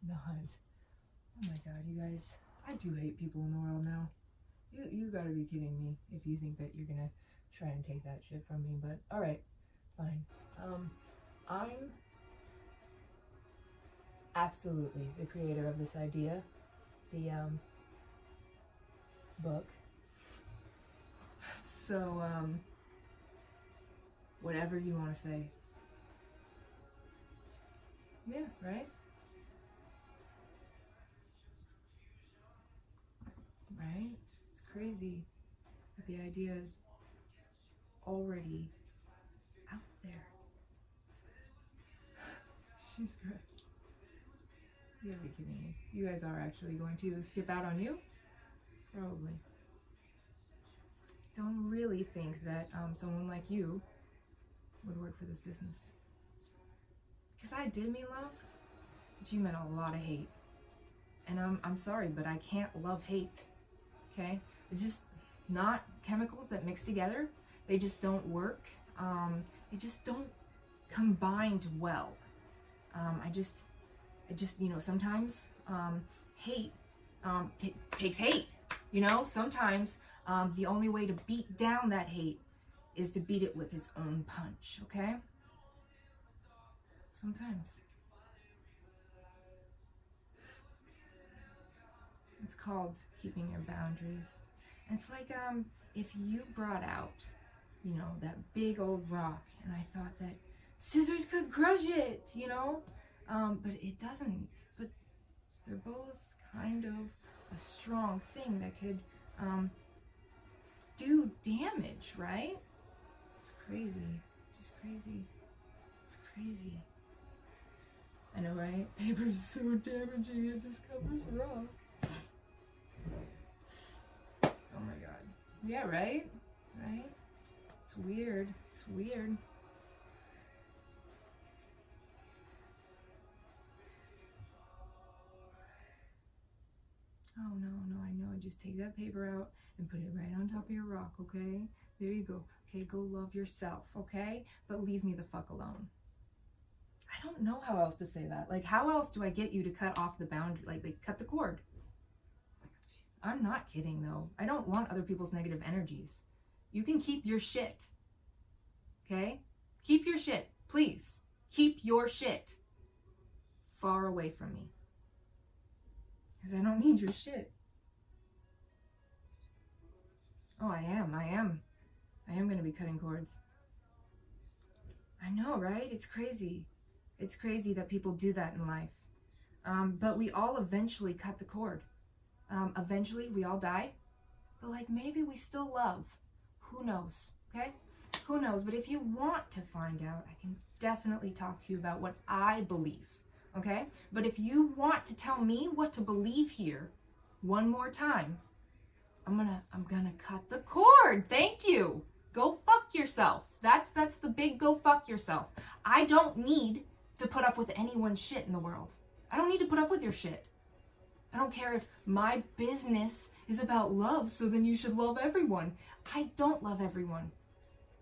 not. Oh my god, you guys. I do hate people in the world now. You gotta be kidding me if you think that you're gonna try and take that shit from me, but alright, fine. I'm absolutely the creator of this idea, the book. So, whatever you want to say. Yeah, right? Right? It's crazy that the idea is already out there. She's good. You gotta be kidding me. You guys are actually going to skip out on you? Probably. Don't really think that someone like you would work for this business. Because I did mean love, but you meant a lot of hate. And I'm sorry, but I can't love hate. Okay? It's just not chemicals that mix together. They just don't work. They just don't combine well. I just, you know, sometimes hate takes hate. You know, sometimes the only way to beat down that hate is to beat it with its own punch, okay? Sometimes. It's called keeping your boundaries. And it's like if you brought out, you know, that big old rock, and I thought that scissors could crush it, you know? But it doesn't. But they're both kind of a strong thing that could do damage, right? It's crazy. Just crazy. It's crazy. I know, right? Paper's so damaging, it just covers rock. Oh my god. Yeah, right? Right? It's weird. It's weird. Oh no, I know. Just take that paper out and put it right on top of your rock, okay? There you go. Okay, go love yourself, okay? But leave me the fuck alone. I don't know how else to say that. Like, how else do I get you to cut off the boundary? Like cut the cord. I'm not kidding, though. I don't want other people's negative energies. You can keep your shit. Okay? Keep your shit, please. Keep your shit far away from me. Because I don't need your shit. Oh, I am going to be cutting cords. I know, right? It's crazy. It's crazy that people do that in life. But we all eventually cut the cord. Eventually we all die. But like maybe we still love. Who knows? Okay? Who knows? But if you want to find out, I can definitely talk to you about what I believe. Okay? But if you want to tell me what to believe here one more time, I'm gonna cut the cord. Thank you. Go fuck yourself. That's the big go fuck yourself. I don't need to put up with anyone's shit in the world. I don't need to put up with your shit. I don't care if my business is about love, so then you should love everyone. I don't love everyone.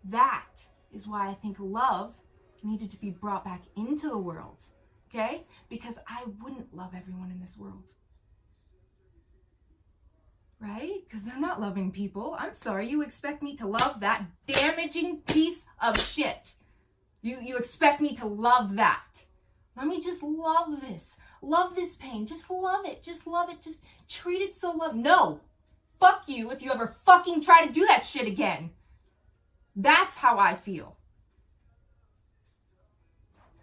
That is why I think love needed to be brought back into the world. Okay? Because I wouldn't love everyone in this world. Right? Because they're not loving people. I'm sorry, you expect me to love that damaging piece of shit. You expect me to love that. Let me just love this. Love this pain. Just love it. Just love it. Just treat it so love. No. Fuck you if you ever fucking try to do that shit again. That's how I feel.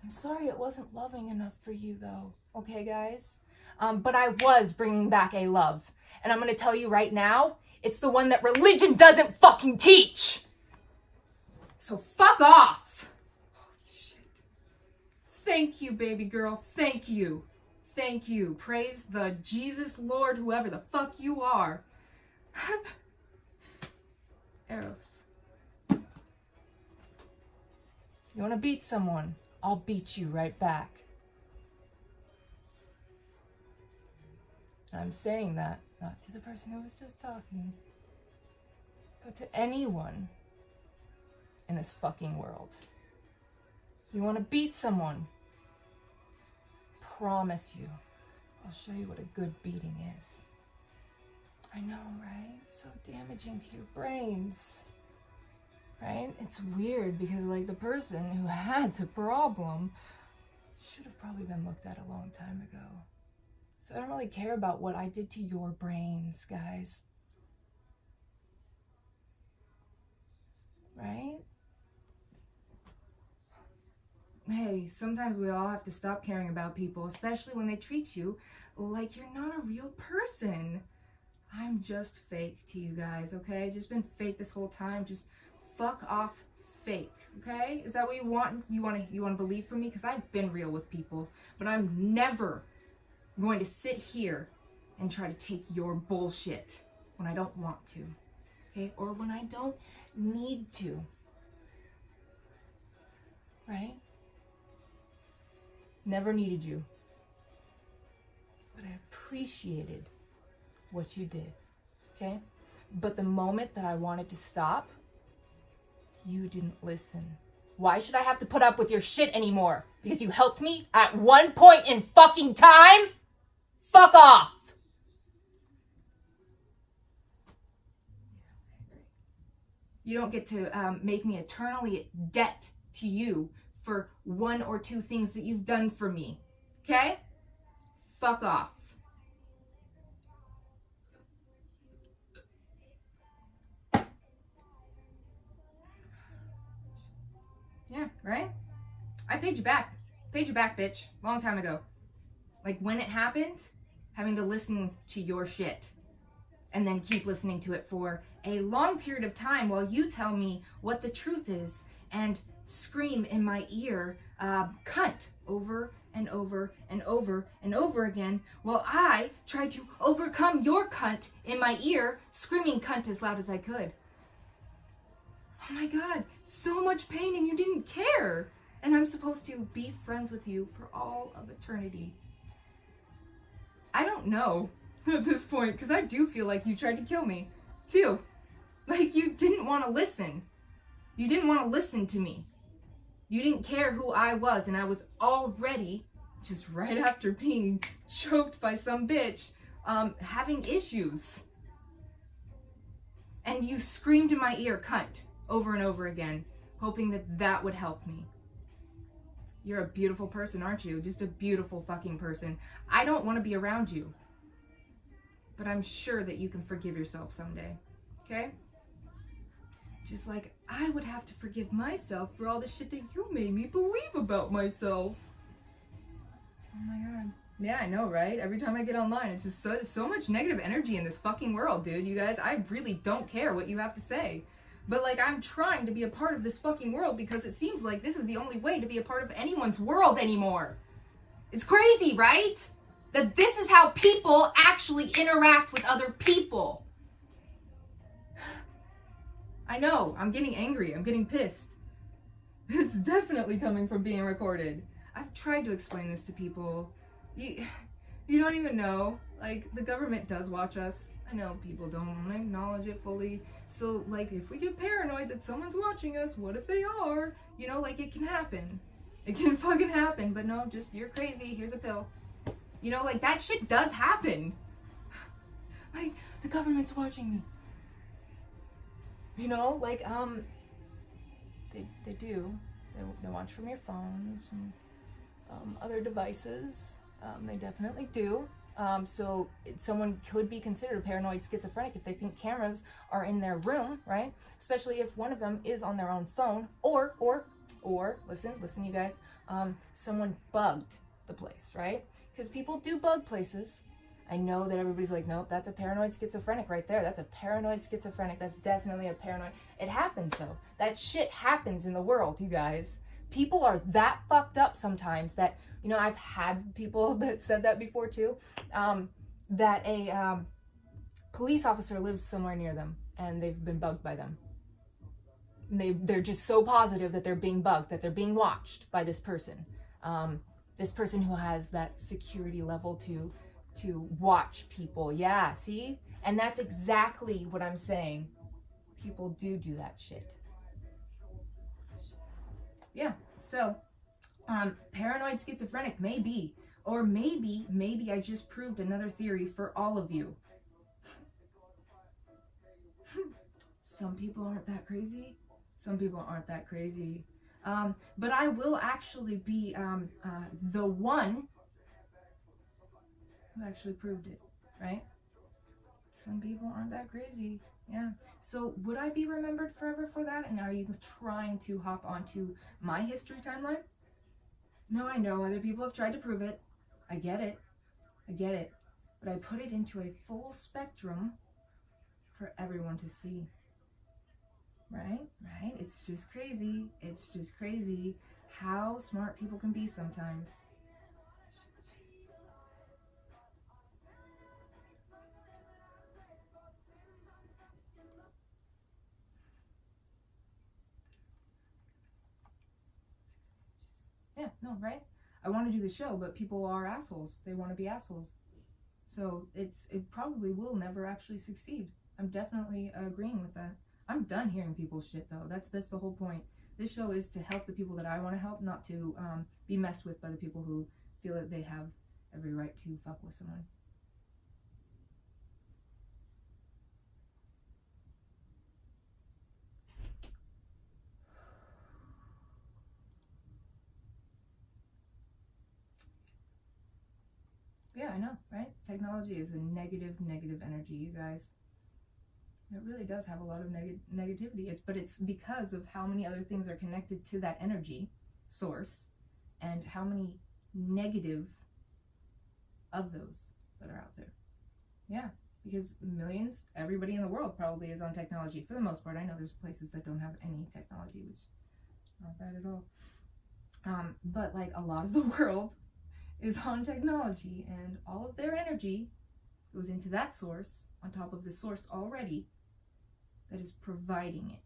I'm sorry it wasn't loving enough for you though. Okay, guys? But I was bringing back a love. And I'm going to tell you right now, it's the one that religion doesn't fucking teach. So fuck off. Holy shit. Thank you, baby girl. Thank you. Thank you. Praise the Jesus Lord, whoever the fuck you are. Eros. You want to beat someone? I'll beat you right back. I'm saying that not to the person who was just talking, but to anyone in this fucking world. You want to beat someone? Promise you, I'll show you what a good beating is. I know, right? So damaging to your brains. Right? It's weird because, like, the person who had the problem should have probably been looked at a long time ago. So I don't really care about what I did to your brains, guys. Right? Hey, sometimes we all have to stop caring about people, especially when they treat you like you're not a real person. I'm just fake to you guys, okay? Just been fake this whole time. Just fuck off fake, okay? Is that what you want? You want to believe from me? Because I've been real with people, but I'm never going to sit here and try to take your bullshit when I don't want to, okay? Or when I don't need to, right? Never needed you, but I appreciated what you did, okay? But the moment that I wanted to stop, you didn't listen. Why should I have to put up with your shit anymore? Because you helped me at one point in fucking time? Fuck off! You don't get to make me eternally in debt to you for one or two things that you've done for me, okay? Fuck off. Yeah, right? I paid you back. Paid you back, bitch. Long time ago. Like, when it happened, having to listen to your shit. And then keep listening to it for a long period of time while you tell me what the truth is and scream in my ear, cunt, over and over and over and over again, while I tried to overcome your cunt in my ear, screaming cunt as loud as I could. Oh my God, so much pain and you didn't care. And I'm supposed to be friends with you for all of eternity. I don't know at this point, because I do feel like you tried to kill me, too. Like, you didn't want to listen. You didn't want to listen to me. You didn't care who I was, and I was already, just right after being choked by some bitch, having issues. And you screamed in my ear, cunt, over and over again, hoping that that would help me. You're a beautiful person, aren't you? Just a beautiful fucking person. I don't want to be around you. But I'm sure that you can forgive yourself someday, okay? Just like I would have to forgive myself for all the shit that you made me believe about myself. Oh my God. Yeah, I know, right? Every time I get online, it's just so much negative energy in this fucking world, dude. You guys, I really don't care what you have to say. But, like, I'm trying to be a part of this fucking world because it seems like this is the only way to be a part of anyone's world anymore. It's crazy, right? That this is how people actually interact with other people. I know, I'm getting angry, I'm getting pissed. It's definitely coming from being recorded. I've tried to explain this to people. You don't even know. Like, the government does watch us. I know people don't want to acknowledge it fully. So, like, if we get paranoid that someone's watching us, what if they are? You know, like, it can happen. It can fucking happen. But no, just, you're crazy, here's a pill. You know, like, that shit does happen. Like, the government's watching me. You know, like, they do. They watch from your phones and other devices. They definitely do. So someone could be considered a paranoid schizophrenic if they think cameras are in their room, right? Especially if one of them is on their own phone, or listen, you guys, someone bugged the place, right? Because people do bug places. I know that everybody's like, nope, that's a paranoid schizophrenic right there. That's a paranoid schizophrenic. That's definitely a paranoid. It happens, though. That shit happens in the world, you guys. People are that fucked up sometimes that, you know, I've had people that said that before, too, that a police officer lives somewhere near them, and they've been bugged by them. They're just so positive that they're being bugged, that they're being watched by this person. This person who has that security level to watch people. Yeah, see? And that's exactly what I'm saying. People do that shit. Yeah, so paranoid schizophrenic may be Or maybe I just proved another theory for all of you. Some people aren't that crazy. Some people aren't that crazy. But I will actually be the one who actually proved it, right? Some people aren't that crazy. Yeah. So would I be remembered forever for that? And are you trying to hop onto my history timeline? No, I know other people have tried to prove it. I get it. I get it. But I put it into a full spectrum for everyone to see. Right? Right? It's just crazy. It's just crazy how smart people can be sometimes. Yeah, no, right? I want to do the show, but people are assholes. They want to be assholes. So it probably will never actually succeed. I'm definitely agreeing with that. I'm done hearing people's shit though. That's the whole point. This show is to help the people that I want to help, not to be messed with by the people who feel that they have every right to fuck with someone. Yeah, I know, right? Technology is a negative energy, you guys. It really does have a lot of negativity. But it's because of how many other things are connected to that energy source, and how many negative of those that are out there. Yeah, because millions, everybody in the world probably is on technology for the most part. I know there's places that don't have any technology, which is not bad at all. But like a lot of the world is on technology, and all of their energy goes into that source on top of the source already that is providing it.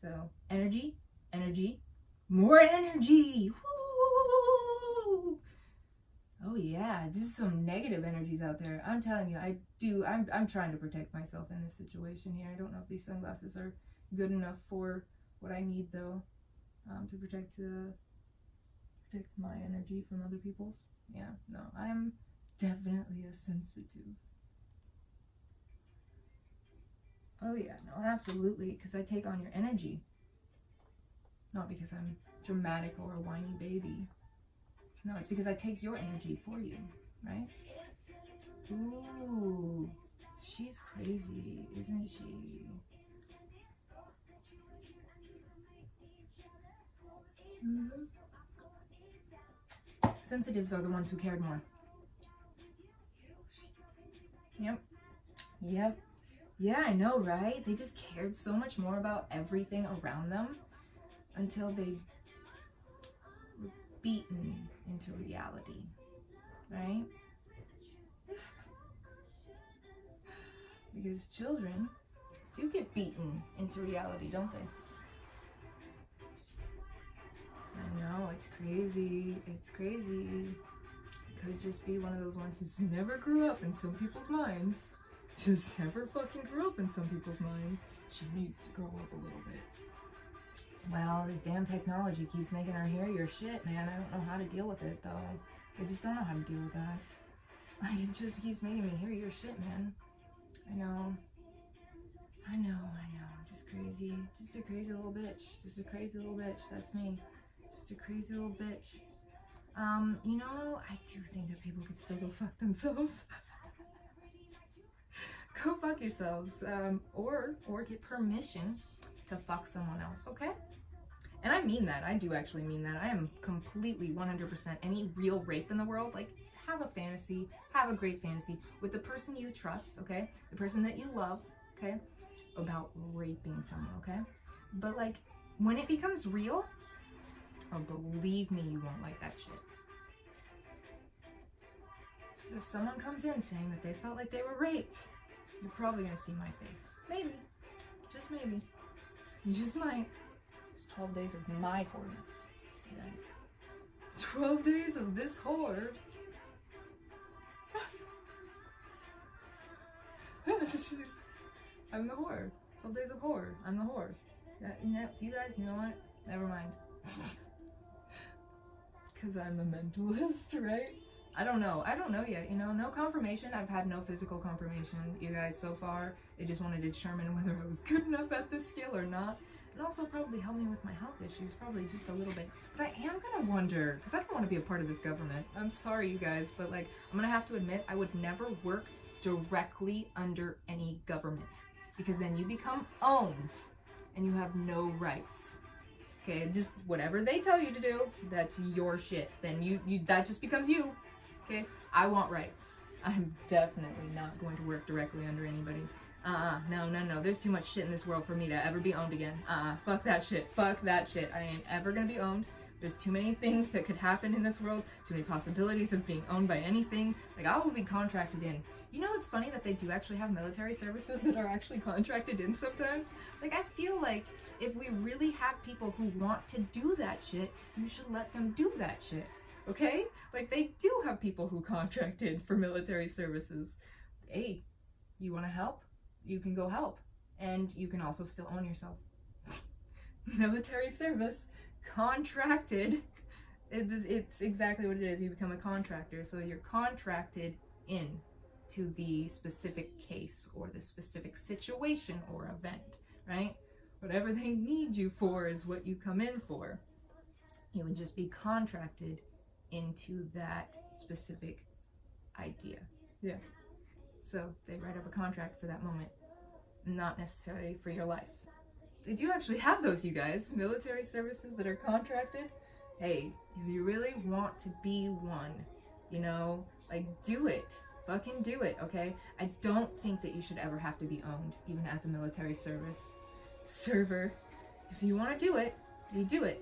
So energy, more energy. Woo! Oh yeah, just some negative energies out there. I'm telling you, I'm trying to protect myself in this situation here. I don't know if these sunglasses are good enough for what I need though, to protect my energy from other people's. Yeah, no, I'm definitely a sensitive. Oh yeah, no, absolutely, because I take on your energy. Not because I'm dramatic or a whiny baby. No, it's because I take your energy for you, right? Ooh, she's crazy, isn't she? Mm-hmm. Sensitives are the ones who cared more. Yep. Yeah, I know, right? They just cared so much more about everything around them until they were beaten into reality, right? Because children do get beaten into reality, don't they? I know, it's crazy. It's crazy. Could just be one of those ones who's never grew up in some people's minds. Just never fucking grew up in some people's minds. She needs to grow up a little bit. Well, this damn technology keeps making her hear your shit, man. I don't know how to deal with it, though. I just don't know how to deal with that. Like, it just keeps making me hear your shit, man. I know. Just crazy. Just a crazy little bitch. Just a crazy little bitch. That's me. Just a crazy little bitch. You know, I do think that people could still go fuck themselves. Go fuck yourselves. Or get permission to fuck someone else, okay? And I mean that. I do actually mean that. I am completely 100% any real rape in the world. Like, have a fantasy. Have a great fantasy with the person you trust, okay? The person that you love, okay? About raping someone, okay? But, like, when it becomes real, oh, believe me, you won't like that shit. Because if someone comes in saying that they felt like they were raped, you're probably going to see my face. Maybe. Just maybe. You just might. It's 12 days of my whoreness, you guys. 12 days of this whore. I'm the whore. 12 days of whore. I'm the whore. You guys, you know what? Never mind. Because I'm a mentalist, right? I don't know yet, you know, no confirmation. I've had no physical confirmation, you guys, so far. They just wanted to determine whether I was good enough at this skill or not. And also probably help me with my health issues, probably just a little bit. But I am gonna wonder, because I don't want to be a part of this government. I'm sorry, you guys, but like, I'm gonna have to admit, I would never work directly under any government. Because then you become owned, and you have no rights. Okay, just whatever they tell you to do, that's your shit. Then you that just becomes you. Okay, I want rights. I'm definitely not going to work directly under anybody. No. There's too much shit in this world for me to ever be owned again. Fuck that shit. Fuck that shit. I ain't ever gonna be owned. There's too many things that could happen in this world. Too many possibilities of being owned by anything. Like, I will be contracted in. You know, it's funny that they do actually have military services that are actually contracted in sometimes. Like, I feel like if we really have people who want to do that shit, you should let them do that shit. Okay? Like, they do have people who contracted for military services. Hey, you want to help? You can go help. And you can also still own yourself. Military service, contracted. It's exactly what it is. You become a contractor. So you're contracted in to the specific case or the specific situation or event, right? Whatever they need you for is what you come in for. You would just be contracted into that specific idea. Yeah. So they write up a contract for that moment, not necessarily for your life. They do actually have those, you guys. Military services that are contracted. Hey, if you really want to be one, you know, like, do it. Fucking do it, okay? I don't think that you should ever have to be owned, even as a military server. If you want to do it, you do it.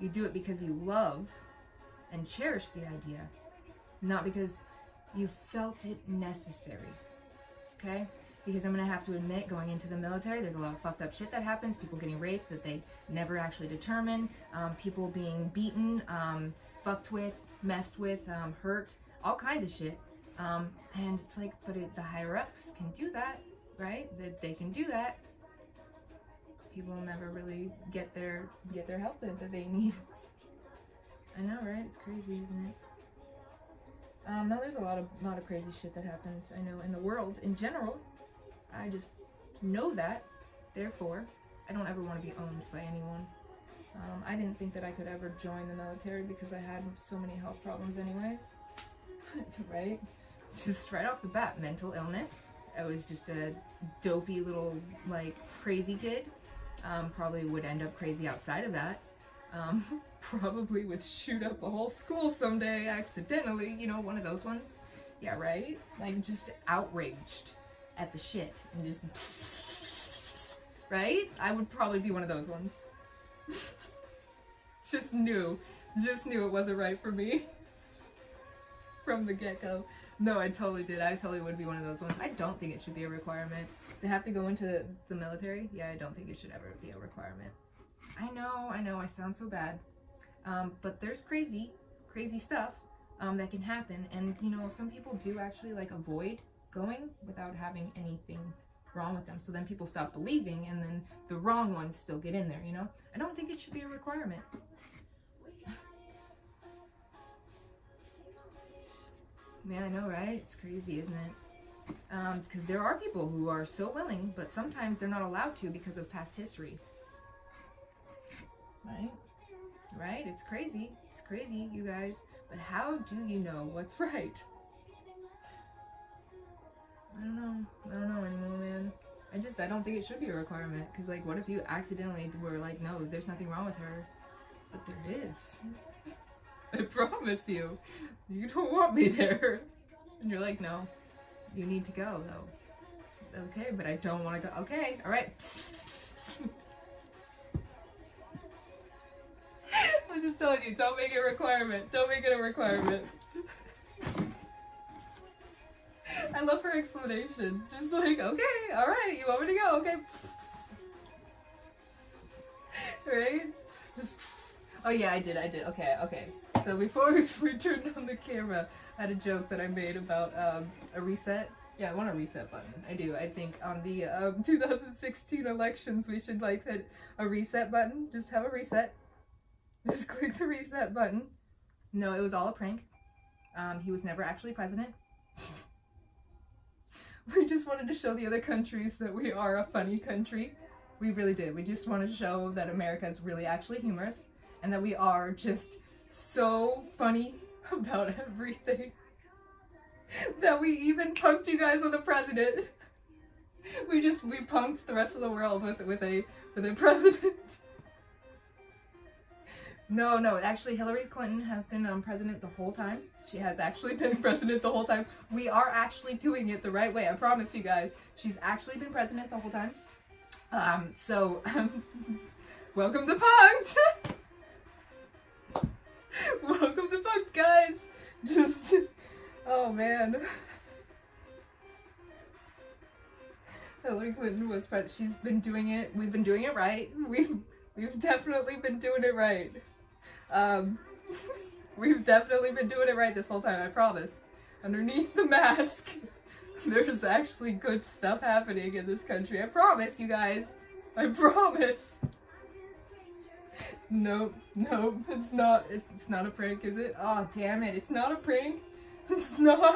You do it because you love and cherish the idea, not because you felt it necessary, okay? Because I'm gonna have to admit, going into the military, there's a lot of fucked up shit that happens, people getting raped that they never actually determine, people being beaten, fucked with, messed with, hurt, all kinds of shit. And it's like, but the higher ups can do that, right? They can do that. People never really get their health that they need. I know, right? It's crazy, isn't it? No, there's a lot of crazy shit that happens, I know, in the world in general. I just know that. Therefore, I don't ever want to be owned by anyone. I didn't think that I could ever join the military because I had so many health problems anyways. Right? Just right off the bat, mental illness. I was just a dopey little, like, crazy kid. Probably would end up crazy outside of that. Probably would shoot up a whole school someday accidentally, you know, one of those ones. Yeah, right? Like, just outraged at the shit and just, right? I would probably be one of those ones. Just knew it wasn't right for me from the get-go. No, I totally did. I totally would be one of those ones. I don't think it should be a requirement to have to go into the military. Yeah, I don't think it should ever be a requirement. I know, I sound so bad. But there's crazy stuff that can happen, and you know, some people do actually like avoid going without having anything wrong with them, so then people stop believing, and then the wrong ones still get in there, you know? I don't think it should be a requirement. Yeah, I know, right? It's crazy, isn't it? Because there are people who are so willing, but sometimes they're not allowed to because of past history. Right? Right? It's crazy, you guys. But how do you know what's right? I don't know anymore, man. I don't think it should be a requirement. Because, like, what if you accidentally were like, no, there's nothing wrong with her. But there is. I promise you. You don't want me there. And you're like, no, you need to go, though. Okay, but I don't want to go. Okay, alright. I'm just telling you, don't make it a requirement. Don't make it a requirement. I love her explanation. Just like, okay, alright, you want me to go, okay. Right? Just, oh yeah, I did, okay. So before we turned on the camera, I had a joke that I made about a reset. Yeah, I want a reset button. I do. I think on the 2016 elections, we should like hit a reset button. Just have a reset. Just click the reset button. No, it was all a prank. He was never actually president. We just wanted to show the other countries that we are a funny country. We really did. We just wanted to show that America is really actually humorous and that we are just so funny about everything that we even punked you guys with a president. We punked the rest of the world with a president. No, actually Hillary Clinton has been president the whole time. She has actually been president the whole time. We are actually doing it the right way, I promise you guys. She's actually been president the whole time. Welcome to Punked! Welcome to Punked, guys! Oh man. Hillary Clinton was president. She's been doing it. We've been doing it right. We've definitely been doing it right. We've definitely been doing it right this whole time, I promise. Underneath the mask, there's actually good stuff happening in this country. I promise, you guys. I promise. Nope, it's not a prank, is it? Oh, damn it, it's not a prank. It's not?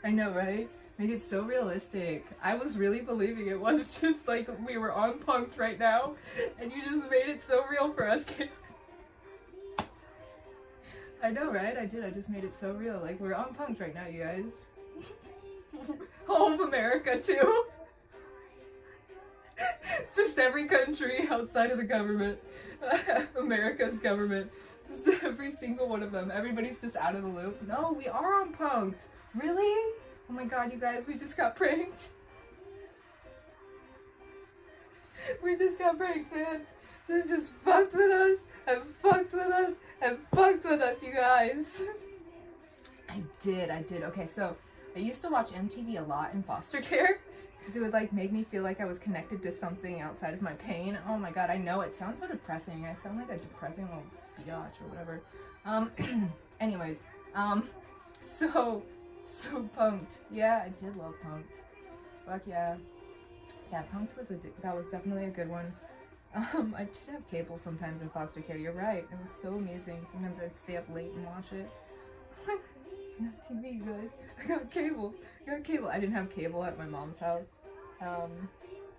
I know, right? Make it so realistic. I was really believing it was just like we were on Punked right now, and you just made it so real for us. I know, right? I did. I just made it so real. Like, we're on Punked right now, you guys. All of America, too. Just every country outside of the government. America's government. Just every single one of them. Everybody's just out of the loop. No, we are on Punked. Really? Oh my god, you guys, we just got pranked. We just got pranked, man. This just fucked with us, and fucked with us, and fucked with us, you guys. I did. Okay, so I used to watch MTV a lot in foster care because it would like make me feel like I was connected to something outside of my pain. Oh my god, I know it sounds so depressing. I sound like a depressing little biatch or whatever. Anyways, so Punked. Yeah, I did love Punked. Fuck yeah. Yeah, Punked that was definitely a good one. I did have cable sometimes in foster care. You're right. It was so amusing. Sometimes I'd stay up late and watch it. Not TV, guys. I got cable. I didn't have cable at my mom's house. So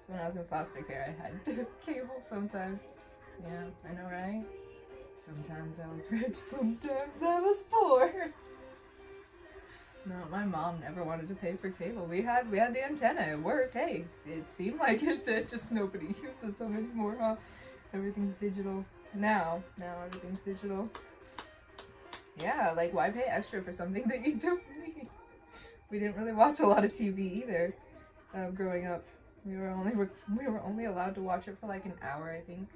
when I was in foster care, I had cable sometimes. Yeah, I know, right? Sometimes I was rich, sometimes I was poor. No, my mom never wanted to pay for cable. We had the antenna. It worked. Hey, it seemed like it did. Just nobody uses them anymore, huh? Everything's digital. Now everything's digital. Yeah, like why pay extra for something that you don't need? We didn't really watch a lot of TV either. Growing up, we were only allowed to watch it for like an hour, I think,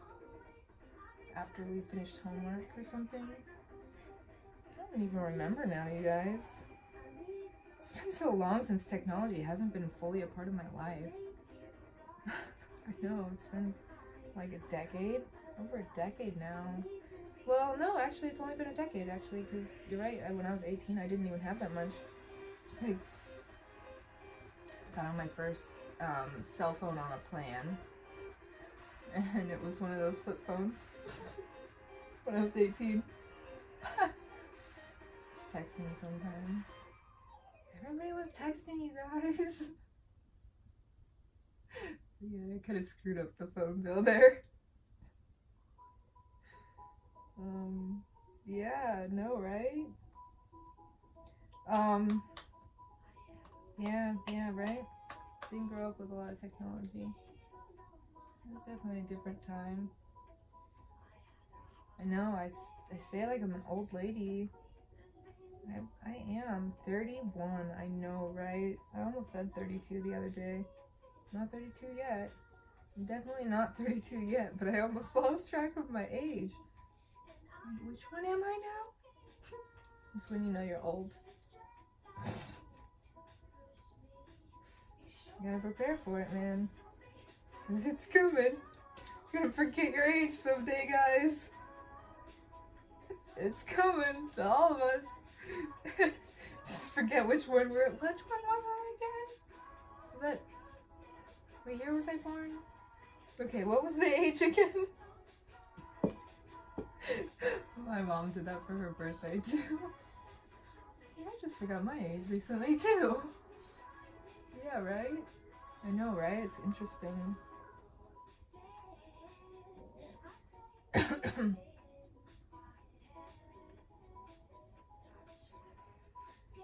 after we finished homework or something. I don't even remember now, you guys. It's been so long since technology hasn't been fully a part of my life. I know, it's been like a decade, over a decade now. Well, no, actually, it's only been a decade, actually, because you're right, when I was 18, I didn't even have that much. It's like, I got on my first cell phone on a plan, and it was one of those flip phones when I was 18. Just texting sometimes. Everybody was texting, you guys. Yeah, I could have screwed up the phone bill there. Yeah, no, right? Yeah, right? Didn't grow up with a lot of technology. It was definitely a different time. I know, I say like I'm an old lady. I am 31, I know, right? I almost said 32 the other day. Not 32 yet. I'm definitely not 32 yet, but I almost lost track of my age. Which one am I now? That's when you know you're old. You gotta prepare for it, man. 'Cause it's coming. You're gonna forget your age someday, guys. It's coming to all of us. Just forget which one was I again? Was that... What year was I born? Okay, what was the age again? My mom did that for her birthday too. See, I just forgot my age recently too. Yeah, right? I know, right? It's interesting.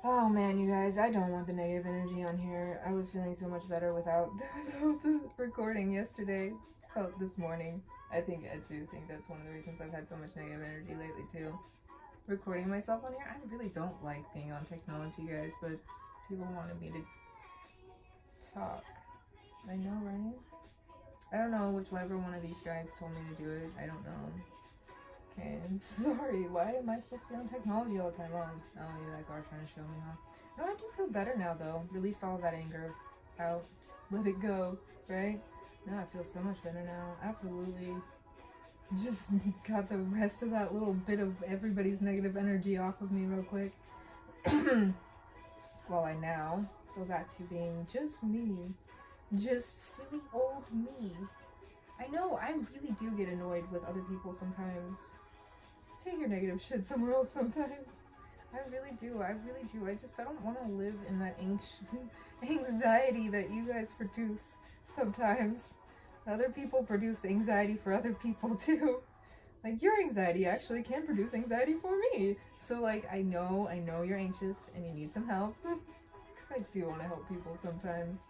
Oh man, you guys, I don't want the negative energy on here. I was feeling so much better without the recording yesterday. Felt this morning. I do think that's one of the reasons I've had so much negative energy lately too. Recording myself on here, I really don't like being on technology, guys, but people wanted me to talk. I know, right? I don't know whichever one of these guys told me to do it. I don't know. Okay, I'm sorry. Why am I supposed to be on technology all the time? Oh, you guys are trying to show me, huh? No, I do feel better now, though. Released all of that anger out. Just let it go, right? No, I feel so much better now. Absolutely. Just got the rest of that little bit of everybody's negative energy off of me real quick. While I now go back to being just me. Just silly old me. I know, I really do get annoyed with other people sometimes. Just take your negative shit somewhere else sometimes. I really do. I don't want to live in that anxiety that you guys produce sometimes. Other people produce anxiety for other people too. Like, your anxiety actually can produce anxiety for me. So like, I know you're anxious and you need some help. Because I do want to help people sometimes.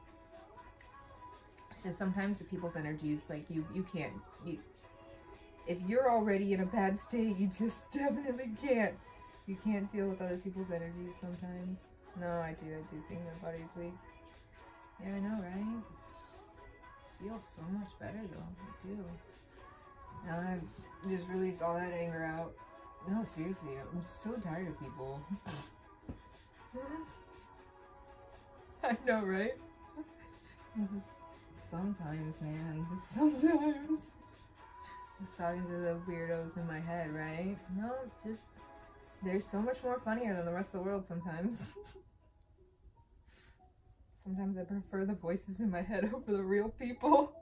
It's just sometimes the people's energies, like, you can't, if you're already in a bad state, you just definitely can't. You can't deal with other people's energies sometimes. No, I do think my body's weak. Yeah, I know, right? Feel so much better though, I do. Now that I've just released all that anger out. No, seriously, I'm so tired of people. I know, right? Sometimes, man, just sometimes. Just talking to the weirdos in my head, right? No, just, they're so much more funnier than the rest of the world sometimes. Sometimes I prefer the voices in my head over the real people.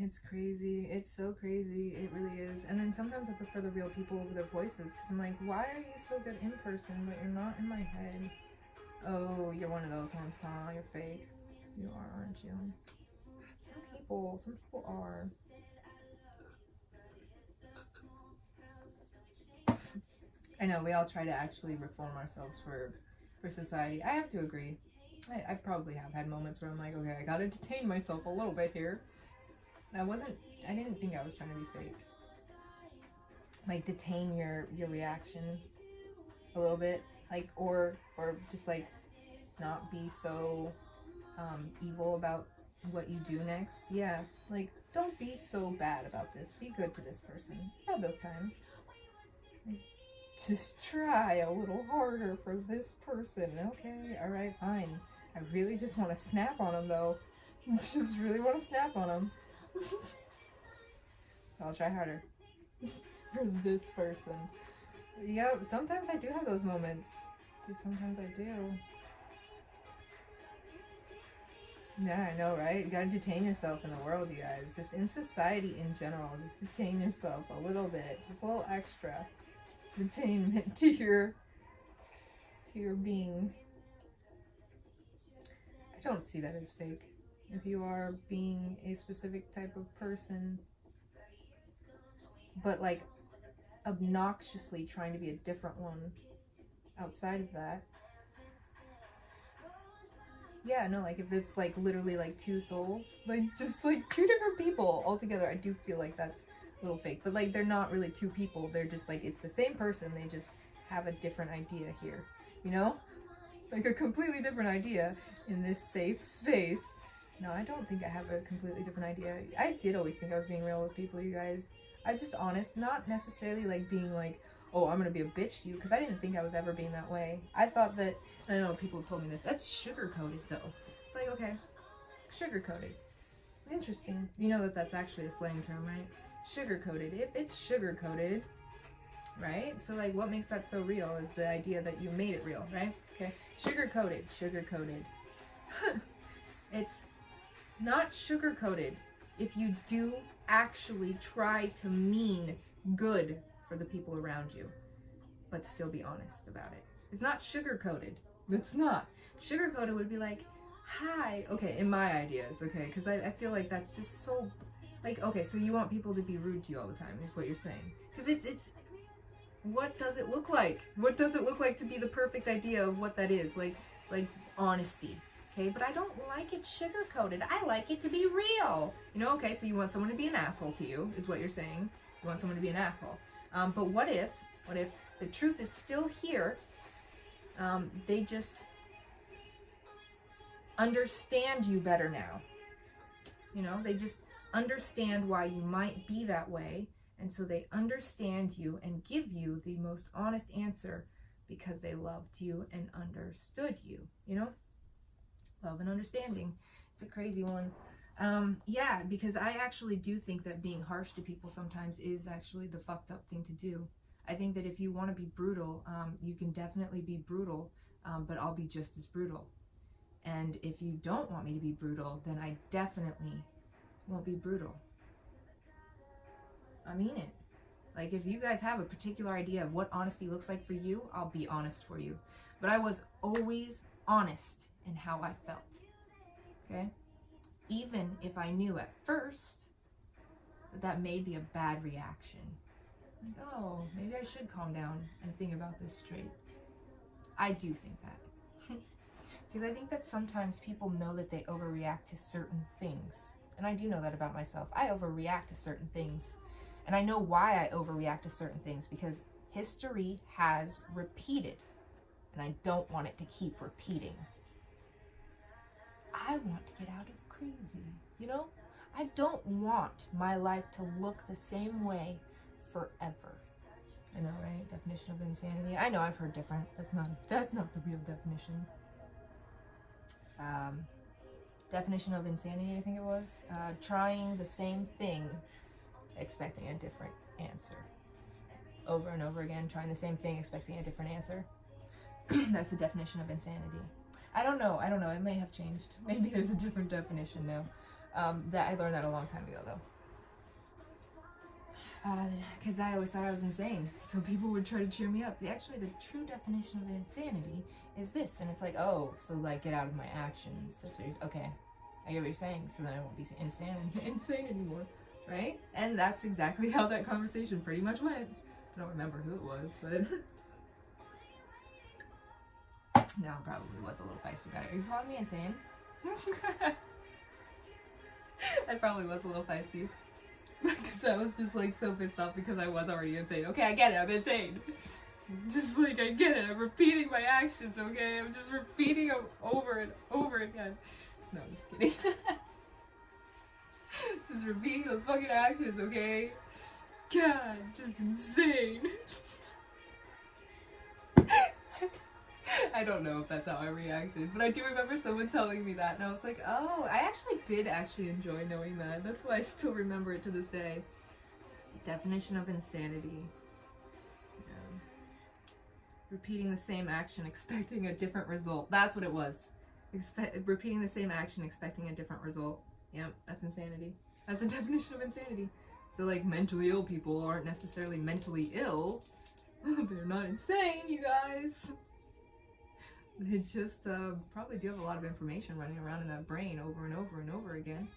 It's crazy. It's so crazy. It really is. And then sometimes I prefer the real people over their voices because I'm like, why are you so good in person, but you're not in my head? Oh, you're one of those ones, huh? You're fake. You are, aren't you? Some people are. I know, we all try to actually reform ourselves for society. I have to agree. I probably have had moments where I'm like, okay, I gotta detain myself a little bit here. I didn't think I was trying to be fake. Like, detain your reaction a little bit. Like, or just like not be so evil about what you do next. Yeah, like, don't be so bad about this. Be good to this person. Have those times. Like, just try a little harder for this person. Okay, alright, fine. I really just want to snap on him, though. Just really want to snap on him. I'll try harder for this person. Yeah, sometimes I do have those moments. Sometimes I do. Yeah, I know, right? You gotta detain yourself in the world, you guys. Just in society in general, just detain yourself a little bit. Just a little extra detainment to your being. I don't see that as fake. If you are being a specific type of person, but like obnoxiously trying to be a different one outside of that. Yeah, no, like if it's like literally like two souls, like just like two different people all together, I do feel like that's a little fake. But like they're not really two people, they're just like, it's the same person, they just have a different idea here, you know? Like a completely different idea in this safe space. No, I don't think I have a completely different idea. I did always think I was being real with people, you guys. I'm just honest, not necessarily like being like, oh, I'm gonna be a bitch to you, because I didn't think I was ever being that way. I thought that, and I know people have told me this, that's sugar-coated though. It's like, okay, sugar-coated. Interesting. You know that that's actually a slang term, right? Sugar-coated. If it's sugar-coated, right? So like, what makes that so real is the idea that you made it real, right? Okay, sugar-coated, sugar-coated. It's not sugar-coated if you do actually try to mean good for the people around you, but still be honest about it. It's not sugar-coated. It's not. Sugar-coated would be like, hi. Okay, in my ideas, okay? Because I feel like that's just so, like, okay, so you want people to be rude to you all the time, is what you're saying. Because it's, what does it look like? What does it look like to be the perfect idea of what that is? Like honesty. Okay, but I don't like it sugar-coated. I like it to be real. You know, okay, so you want someone to be an asshole to you, is what you're saying. You want someone to be an asshole. But what if the truth is still here, they just understand you better now. You know, they just understand why you might be that way, and so they understand you and give you the most honest answer because they loved you and understood you, you know? Love and understanding. It's a crazy one. Yeah, because I actually do think that being harsh to people sometimes is actually the fucked up thing to do. I think that if you want to be brutal, you can definitely be brutal, but I'll be just as brutal. And if you don't want me to be brutal, then I definitely won't be brutal. I mean it. Like, if you guys have a particular idea of what honesty looks like for you, I'll be honest for you. But I was always honest in how I felt. Okay? Even if I knew at first that that may be a bad reaction. Like, oh, maybe I should calm down and think about this straight. I do think that. Because I think that sometimes people know that they overreact to certain things. And I do know that about myself. I overreact to certain things. And I know why I overreact to certain things, because history has repeated. And I don't want it to keep repeating. I want to get out of crazy, you know? I don't want my life to look the same way forever. I know, right? Definition of insanity. I know I've heard different. That's not the real definition. Definition of insanity, I think it was. Trying the same thing, expecting a different answer. Over and over again, trying the same thing, expecting a different answer. That's the definition of insanity. I don't know. It may have changed. Maybe there's a different definition now. That I learned that a long time ago, though. Because I always thought I was insane, so people would try to cheer me up. Actually, the true definition of insanity is this, and it's like, oh, so like get out of my actions. That's what you're, okay, I get what you're saying. So then I won't be insane anymore, right? And that's exactly how that conversation pretty much went. I don't remember who it was, but no, probably was a little feisty about it. Are you calling me insane? I probably was a little feisty. Because I was just like so pissed off because I was already insane. Okay, I get it, I'm insane. Just like, I get it, I'm repeating my actions, okay? I'm just repeating them over and over again. No, I'm just kidding. Just repeating those fucking actions, okay? God, just insane. I don't know if that's how I reacted, but I do remember someone telling me that, and I was like, oh, I did enjoy knowing that. That's why I still remember it to this day. Definition of insanity. Yeah. Repeating the same action, expecting a different result. That's what it was. Repeating the same action, expecting a different result. Yep, that's insanity. That's the definition of insanity. So, like, mentally ill people aren't necessarily mentally ill. They're not insane, you guys. They just probably do have a lot of information running around in that brain over and over and over again.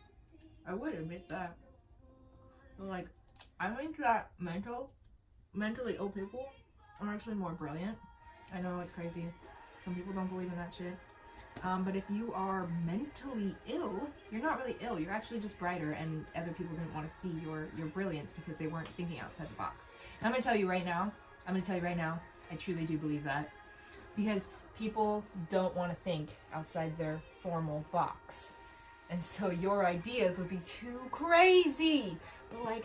I would admit that. But like, I think that mentally ill people are actually more brilliant. I know it's crazy. Some people don't believe in that shit. But if you are mentally ill, you're not really ill. You're actually just brighter, and other people didn't want to see your brilliance because they weren't thinking outside the box. And I'm going to tell you right now, I truly do believe that. Because people don't want to think outside their formal box. And so your ideas would be too crazy. But like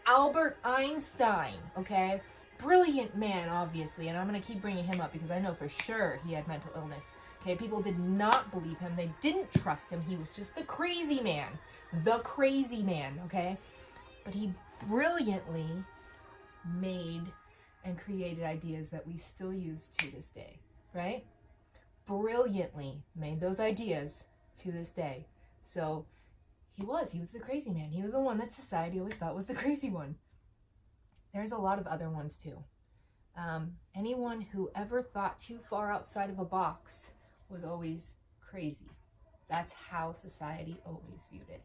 Albert Einstein, okay? Brilliant man, obviously. And I'm going to keep bringing him up because I know for sure he had mental illness. Okay, people did not believe him. They didn't trust him. He was just the crazy man. The crazy man, okay? But he brilliantly made and created ideas that we still use to this day, right? Brilliantly made those ideas to this day. So he was the crazy man. He was the one that society always thought was the crazy one. There's a lot of other ones too. Anyone who ever thought too far outside of a box was always crazy. That's how society always viewed it.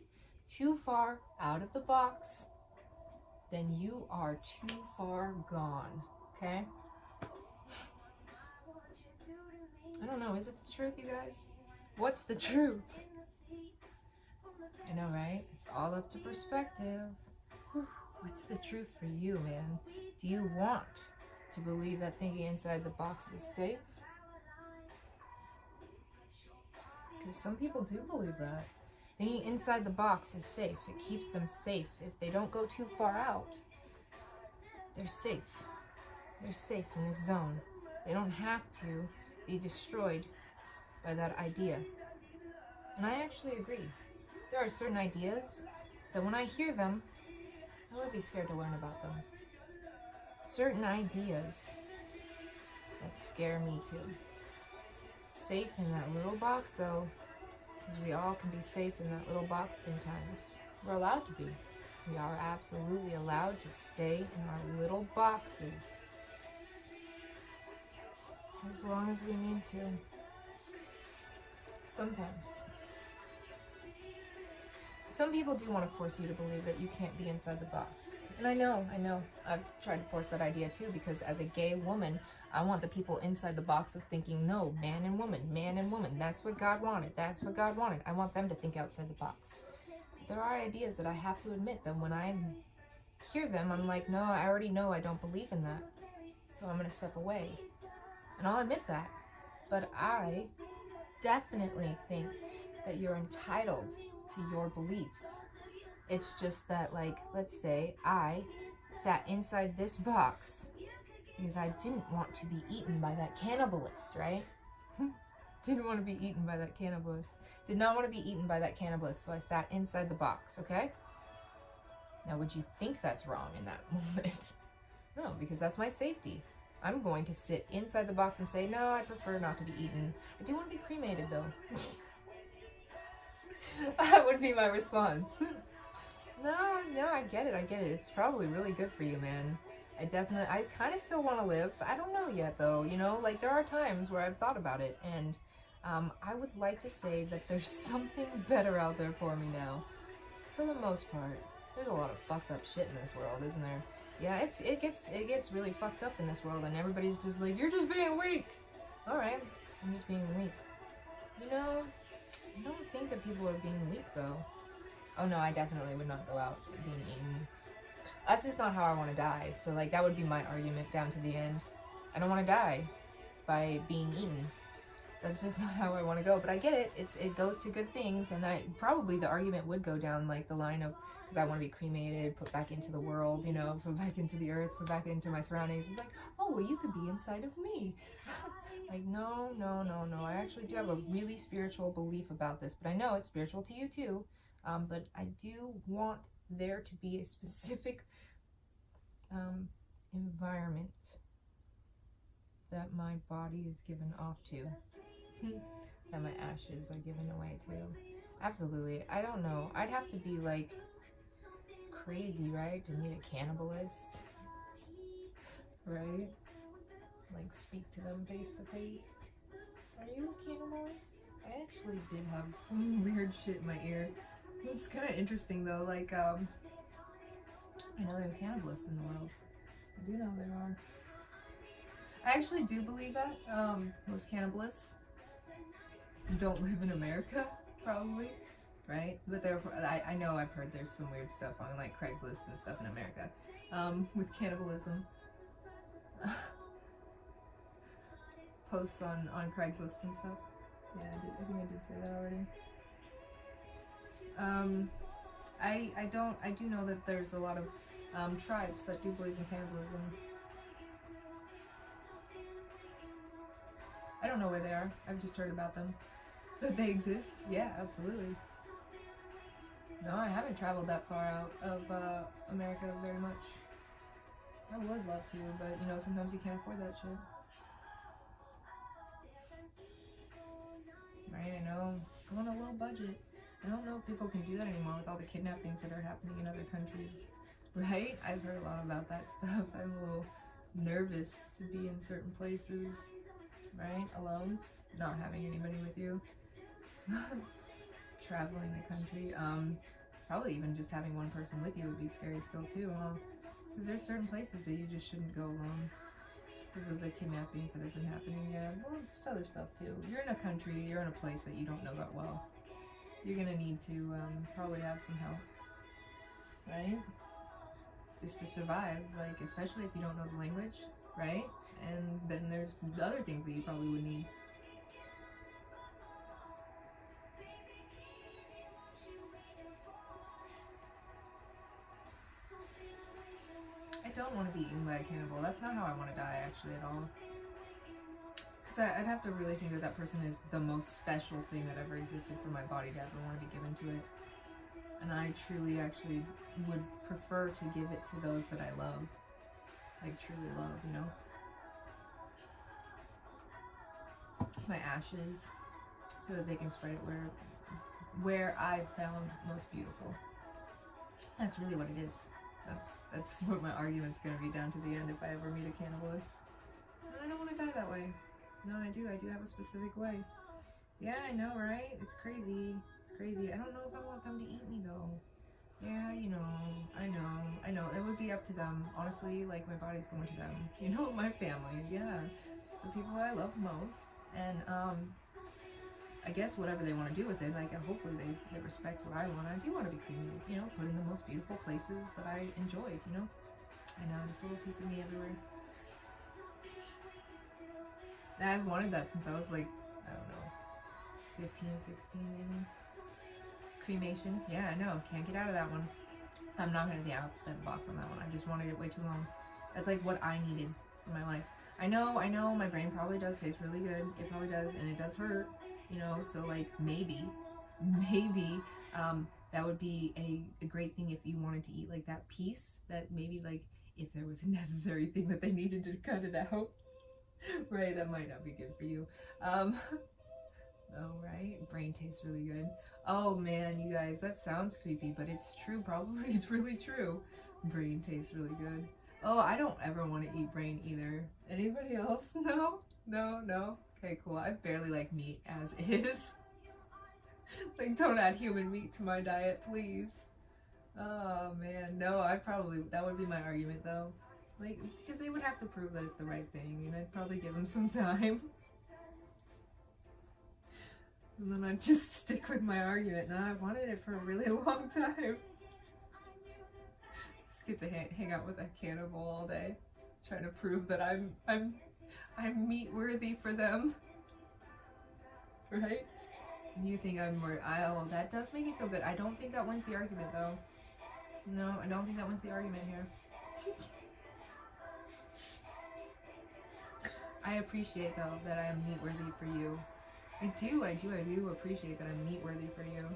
Too far out of the box, then you are too far gone, okay? I don't know, is it the truth, you guys? What's the truth? I know, right? It's all up to perspective. What's the truth for you, man? Do you want to believe that thinking inside the box is safe? Because some people do believe that. Thinking inside the box is safe. It keeps them safe. If they don't go too far out, they're safe. They're safe in this zone. They don't have to be destroyed by that idea. And I actually agree. There are certain ideas that when I hear them, I would be scared to learn about them. Certain ideas that scare me too. Safe in that little box though, because we all can be safe in that little box sometimes. We're allowed to be. We are absolutely allowed to stay in our little boxes as long as we need to. Sometimes. Some people do want to force you to believe that you can't be inside the box. And I know. I've tried to force that idea too, because as a gay woman, I want the people inside the box of thinking, no, man and woman, that's what God wanted, I want them to think outside the box. There are ideas that I have to admit that when I hear them, I'm like, no, I already know I don't believe in that. So I'm going to step away. And I'll admit that. But I definitely think that you're entitled to your beliefs. It's just that, like, let's say I sat inside this box because I didn't want to be eaten by that cannibalist, right? Didn't want to be eaten by that cannibalist. Did not want to be eaten by that cannibalist, so I sat inside the box, okay? Now, would you think that's wrong in that moment? No, because that's my safety. I'm going to sit inside the box and say, no, I prefer not to be eaten. I do want to be cremated, though. That would be my response. No, I get it. It's probably really good for you, man. I kind of still want to live. I don't know yet, though. You know, like, there are times where I've thought about it, and I would like to say that there's something better out there for me now. For the most part. There's a lot of fucked up shit in this world, isn't there? Yeah, it gets really fucked up in this world, and everybody's just like, you're just being weak. Alright, I'm just being weak. You know, I don't think that people are being weak, though. Oh no, I definitely would not go out being eaten. That's just not how I want to die. So, like, that would be my argument down to the end. I don't want to die by being eaten. That's just not how I want to go. But I get it. It goes to good things, and probably the argument would go down, like, the line of, because I want to be cremated, put back into the world, you know, put back into the earth, put back into my surroundings. It's like, oh, well, you could be inside of me. Like, no. I actually do have a really spiritual belief about this, but I know it's spiritual to you too. But I do want there to be a specific environment that my body is given off to. That my ashes are given away to. Absolutely. I don't know. I'd have to be, like, crazy, right? To meet a cannibalist. Right? Like, speak to them face to face. Are you a cannibalist? I actually did have some weird shit in my ear. It's kind of interesting, though. Like, I know there are cannibalists in the world. I do know there are. I actually do believe that. Most cannibalists don't live in America, probably, right? But I know I've heard there's some weird stuff on, like, Craigslist and stuff in America, with cannibalism. Posts on Craigslist and stuff. Yeah, I think I did say that already. I do know that there's a lot of tribes that do believe in cannibalism. I don't know where they are. I've just heard about them. But they exist. Yeah, absolutely. No, I haven't traveled that far out of America very much. I would love to, but, you know, sometimes you can't afford that shit. Right, I know. I'm on a low budget. I don't know if people can do that anymore with all the kidnappings that are happening in other countries. right? I've heard a lot about that stuff. I'm a little nervous to be in certain places, right? Alone, not having anybody with you. Traveling the country, probably even just having one person with you would be scary still too, huh? Because there's certain places that you just shouldn't go alone because of the kidnappings that have been happening. Yeah, well, it's other stuff too. You're in a country, you're in a place that you don't know that well. You're gonna need to probably have some help, right? Just to survive, like, especially if you don't know the language, right? And then there's other things that you probably would need. I don't want to be eaten by a cannibal. That's not how I want to die, actually, at all. Because I'd have to really think that that person is the most special thing that ever existed for my body to ever want to be given to it. And I truly actually would prefer to give it to those that I love. Like, truly love, you know? My ashes, so that they can spread it where I found most beautiful. That's really what it is. That's what my argument's gonna be down to the end if I ever meet a cannibalist. And I don't want to die that way. No, I do have a specific way. Yeah, I know, right? It's crazy. It's crazy. I don't know if I want them to eat me though. Yeah, you know, I know. It would be up to them. Honestly, like, my body's going to them. You know, my family, yeah. It's the people that I love most. And I guess whatever they want to do with it, like, hopefully they respect what I want. I do want to be cremated, you know, put in the most beautiful places that I enjoyed, you know. I know, just a little piece of me everywhere. I've wanted that since I was like, I don't know, 15, 16 maybe. Cremation, yeah, I know, can't get out of that one. I'm not gonna be out to set the box on that one. I just wanted it way too long. That's like what I needed in my life. I know, my brain probably does taste really good. It probably does, and it does hurt. You know, so like maybe that would be a great thing if you wanted to eat like that piece, that maybe like if there was a necessary thing that they needed to cut it out, right? That might not be good for you. Oh, right, brain tastes really good. Oh man, you guys, that sounds creepy, but it's true. Probably it's really true. Brain tastes really good. Oh, I don't ever want to eat brain either. Anybody else? No. Okay, cool. I barely like meat as is. Like, don't add human meat to my diet, please. Oh, man. No, that would be my argument, though. Like, because they would have to prove that it's the right thing, and I'd probably give them some time. And then I'd just stick with my argument. No, I've wanted it for a really long time. Just get to hang out with a cannibal all day. Trying to prove that I'm meat worthy for them, right? You think I'm worth? Oh, that does make me feel good. I don't think that wins the argument, though. No, I don't think that wins the argument here. I appreciate, though, that I am meat worthy for you. I do appreciate that I'm meat worthy for you.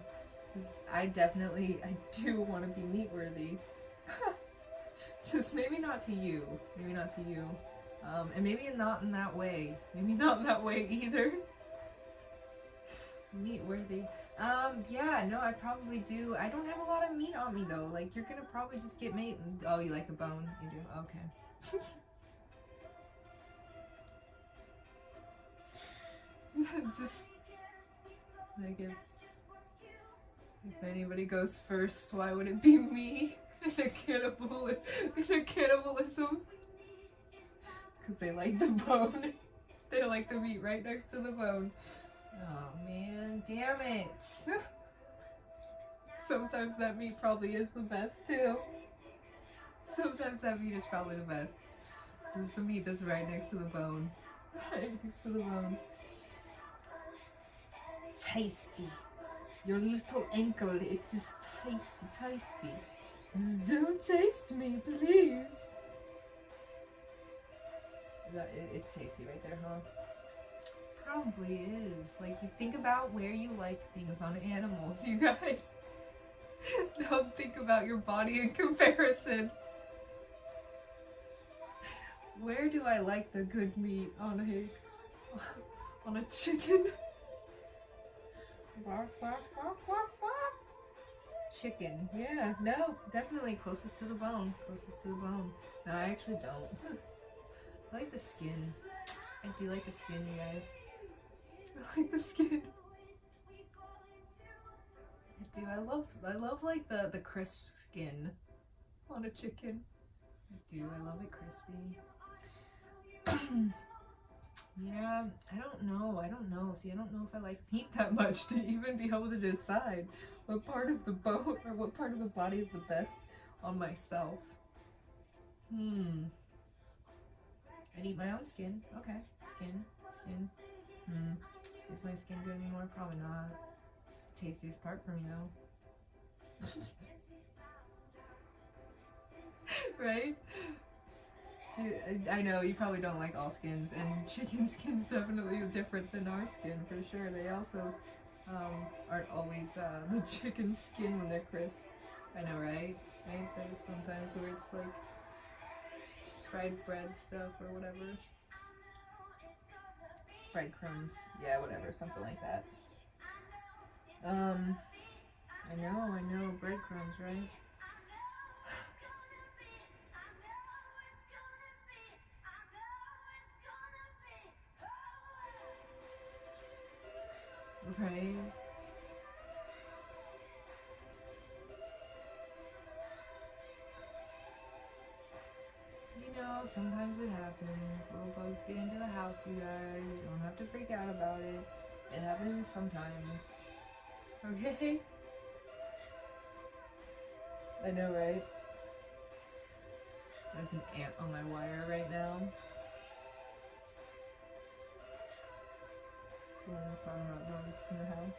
Because I do want to be meat worthy. Just maybe not to you. Maybe not to you. And maybe not in that way. Maybe not in that way either. Meat worthy. Yeah, no, I probably do. I don't have a lot of meat on me though. Like, you're gonna probably just get meat and, oh, you like the bone? You do? Okay. Just, like, if anybody goes first, why would it be me in a cannibalism? Because they like the bone. They like the meat right next to the bone. Oh man, damn it. Sometimes that meat probably is the best too. Sometimes that meat is probably the best. This is the meat that's right next to the bone. Right next to the bone. Tasty. Your little ankle, it is tasty. Just don't taste me, please. It's tasty right there, huh? Probably is. Like, you think about where you like things on animals, you guys. Don't think about your body in comparison. Where do I like the good meat on a chicken? Chicken. Yeah, no, definitely closest to the bone. Closest to the bone. No, I actually don't. I like the skin. I do like the skin, you guys. I like the skin. I do. I love like the crisp skin on a chicken. I do. I love it crispy. Yeah, I don't know. See, I don't know if I like meat that much to even be able to decide what part of the bone or what part of the body is the best on myself. I'd eat my own skin. Okay, skin. Is my skin good anymore? Probably not. It's the tastiest part for me though. Right? Dude, I know you probably don't like all skins, and chicken skin's definitely different than our skin for sure. They also aren't always the chicken skin when they're crisp. I know, right? There's sometimes where it's like fried bread stuff or whatever. Breadcrumbs, yeah, whatever, something like that. I know, breadcrumbs, right? Right? You know, sometimes it happens. Little bugs get into the house, you guys. You don't have to freak out about it. It happens sometimes. Okay? I know, right? There's an ant on my wire right now. Someone was talking about bugs in the house.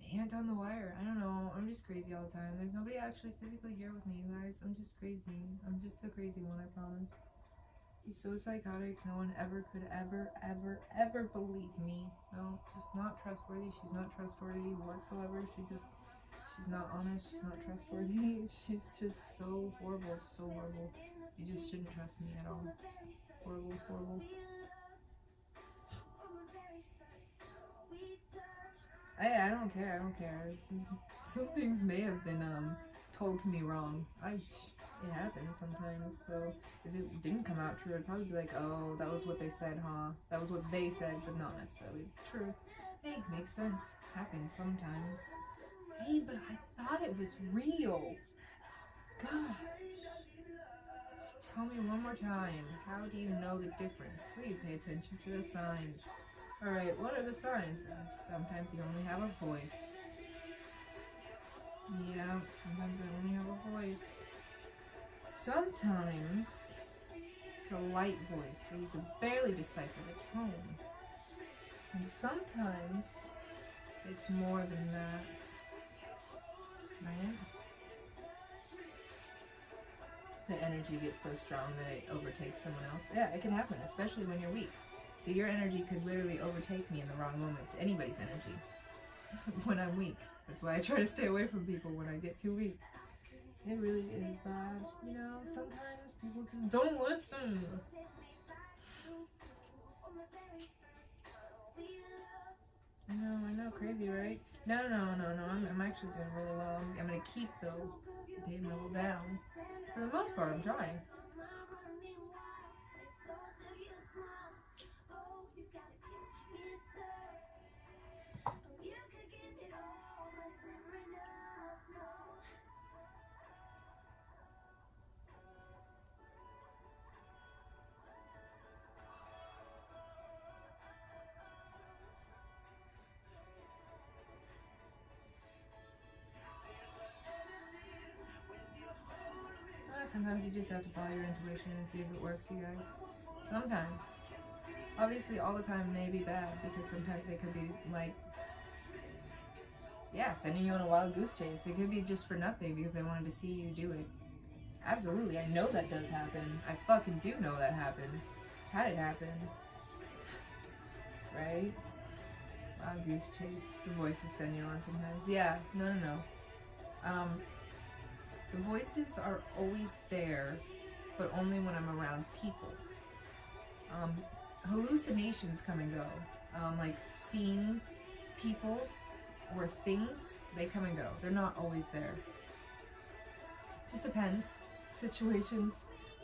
Ant on the wire. I don't know. I'm just crazy all the time. There's nobody actually physically here with me, you guys. I'm just crazy. I'm just the crazy one, I promise. He's so psychotic. No one ever could ever believe me. No, just not trustworthy. She's not trustworthy whatsoever. She's not honest. She's not trustworthy. She's just so horrible. So horrible. You just shouldn't trust me at all. Just horrible. I don't care. Some things may have been told to me wrong. It happens sometimes. So if it didn't come out true, I'd probably be like, oh, that was what they said, huh? That was what they said, but not necessarily true. Hey, makes sense. Happens sometimes. Hey, but I thought it was real. Gosh. Just tell me one more time. How do you know the difference? Will you pay attention to the signs? Alright, what are the signs? Sometimes you only have a voice. Yeah, sometimes I only have a voice. Sometimes it's a light voice where you can barely decipher the tone. And sometimes it's more than that. Right? The energy gets so strong that it overtakes someone else. Yeah, it can happen, especially when you're weak. So your energy could literally overtake me in the wrong moments. Anybody's energy. When I'm weak. That's why I try to stay away from people when I get too weak. It really is bad. You know, sometimes people just don't listen. I know, crazy, right? No, I'm actually doing really well. I'm gonna keep the pain level down. For the most part, I'm trying. Sometimes you just have to follow your intuition and see if it works, you guys. Sometimes. Obviously, all the time may be bad, because sometimes they could be, like, yeah, sending you on a wild goose chase. It could be just for nothing, because they wanted to see you do it. Absolutely, I know that does happen. I fucking do know that happens. Had it happen. Right? Wild goose chase. The voices send you on sometimes. Yeah, no. The voices are always there but only when I'm around people. Hallucinations come and go. Like seeing people or things, they come and go. They're not always there. Just depends. Situations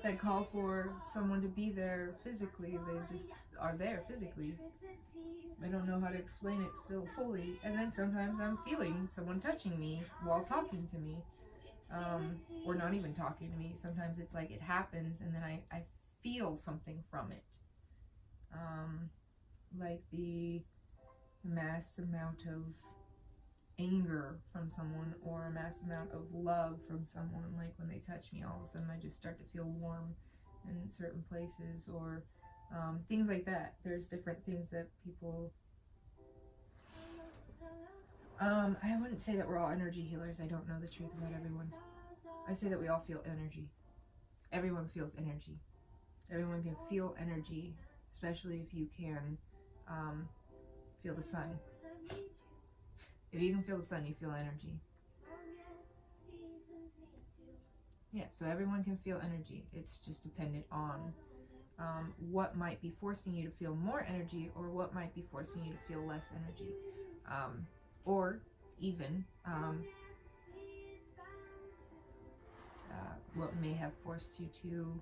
that call for someone to be there physically, they just are there physically. I don't know how to explain it fully. And then sometimes I'm feeling someone touching me while talking to me. Or not even talking to me. Sometimes it's like it happens and then I feel something from it. Like the mass amount of anger from someone, or a mass amount of love from someone. Like when they touch me, all of a sudden I just start to feel warm in certain places, or things like that. There's different things that people... I wouldn't say that we're all energy healers. I don't know the truth about everyone. I say that we all feel energy. Everyone feels energy. Everyone can feel energy, especially if you can feel the sun. If you can feel the sun, you feel energy. Yeah, so everyone can feel energy. It's just dependent on what might be forcing you to feel more energy, or what might be forcing you to feel less energy. Or even what may have forced you to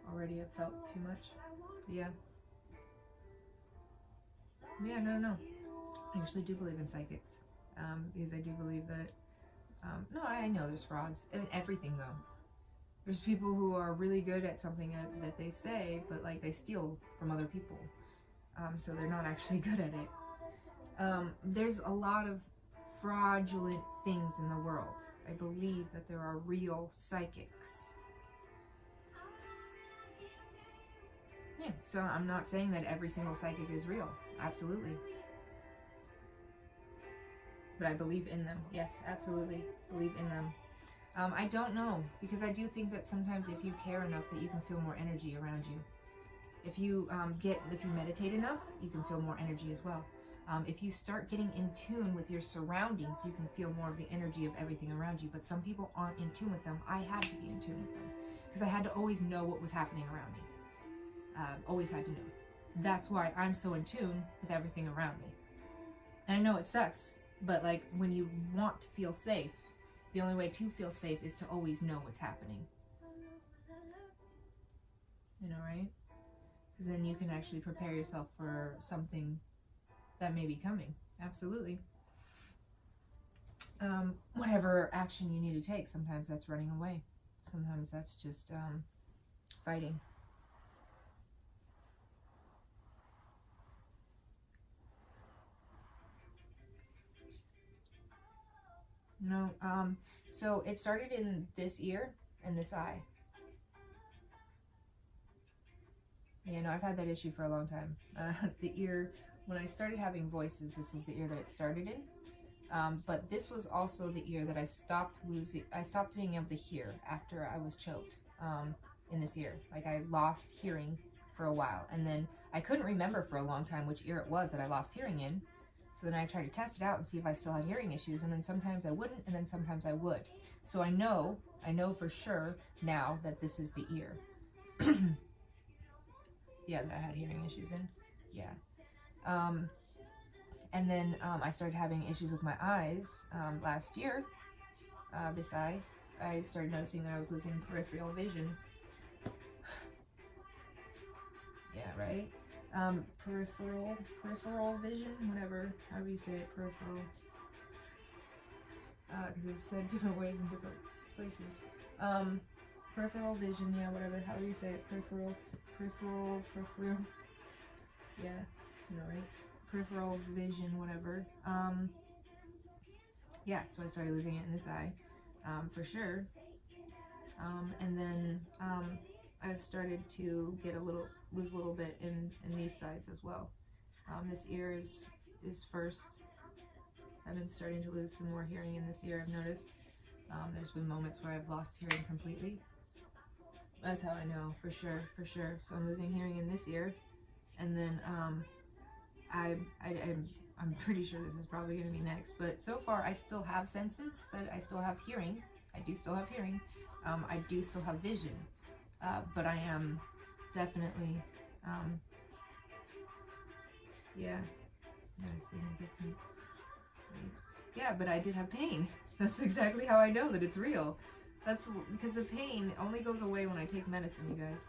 already have felt too much. Yeah. Yeah, no. I actually do believe in psychics. Because I do believe that, no, I know there's frauds in everything though. There's people who are really good at something that they say, but like they steal from other people. So they're not actually good at it. There's a lot of fraudulent things in the world. I believe that there are real psychics. Yeah, so I'm not saying that every single psychic is real. Absolutely. But I believe in them. Yes, absolutely. Believe in them. I don't know, because I do think that sometimes if you care enough that you can feel more energy around you. If you meditate enough, you can feel more energy as well. If you start getting in tune with your surroundings, you can feel more of the energy of everything around you. But some people aren't in tune with them. I had to be in tune with them because I had to always know what was happening around me. Always had to know. That's why I'm so in tune with everything around me. And I know it sucks, but like when you want to feel safe, the only way to feel safe is to always know what's happening. You know, right? Because then you can actually prepare yourself for something that may be coming. Absolutely. Whatever action you need to take, sometimes that's running away. Sometimes that's just fighting. No, so it started in this ear and this eye. Yeah, no, I've had that issue for a long time. The ear, when I started having voices, this was the ear that it started in. But this was also the ear that I stopped being able to hear after I was choked in this ear. Like I lost hearing for a while, and then I couldn't remember for a long time which ear it was that I lost hearing in. So then I tried to test it out and see if I still had hearing issues, and then sometimes I wouldn't, and then sometimes I would. So I know for sure now that this is the ear. Yeah, that I had hearing issues in. Yeah. And then I started having issues with my eyes last year. This eye, I started noticing that I was losing peripheral vision. Yeah, right? Peripheral vision, whatever, however you say it, peripheral. Because it's said different ways in different places. Peripheral vision, yeah, whatever, however you say it, peripheral. Yeah, you know, right? Peripheral vision, whatever. Yeah, so I started losing it in this eye, for sure. And then I've started to get lose a little bit in these sides as well. This ear is first. I've been starting to lose some more hearing in this ear, I've noticed. There's been moments where I've lost hearing completely. That's how I know, for sure. So I'm losing hearing in this ear, and then I'm pretty sure this is probably going to be next, but so far I still have senses, that I still have hearing, I do still have hearing. I do still have vision. But I am definitely, yeah, not seeing a difference. Yeah, but I did have pain. That's exactly how I know that it's real. That's because the pain only goes away when I take medicine, you guys.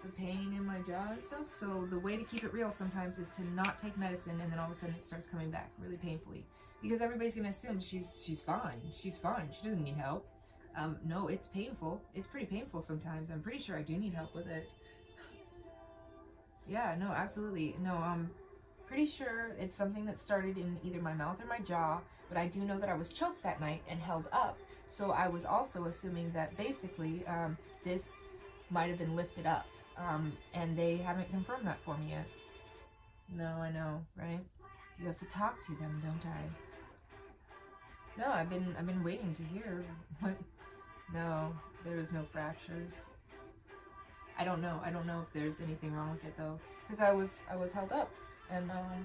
The pain in my jaw and stuff. So the way to keep it real sometimes is to not take medicine, and then all of a sudden it starts coming back really painfully. Because everybody's gonna assume she's fine. She's fine. She doesn't need help. No, it's painful. It's pretty painful sometimes. I'm pretty sure I do need help with it. Yeah, no, absolutely. No, pretty sure it's something that started in either my mouth or my jaw, but I do know that I was choked that night and held up. So I was also assuming that basically this might have been lifted up, and they haven't confirmed that for me yet. No, I know, right? You have to talk to them, don't I? No, I've been waiting to hear. What? No, there is no fractures. I don't know. I don't know if there's anything wrong with it though, because I was held up, and I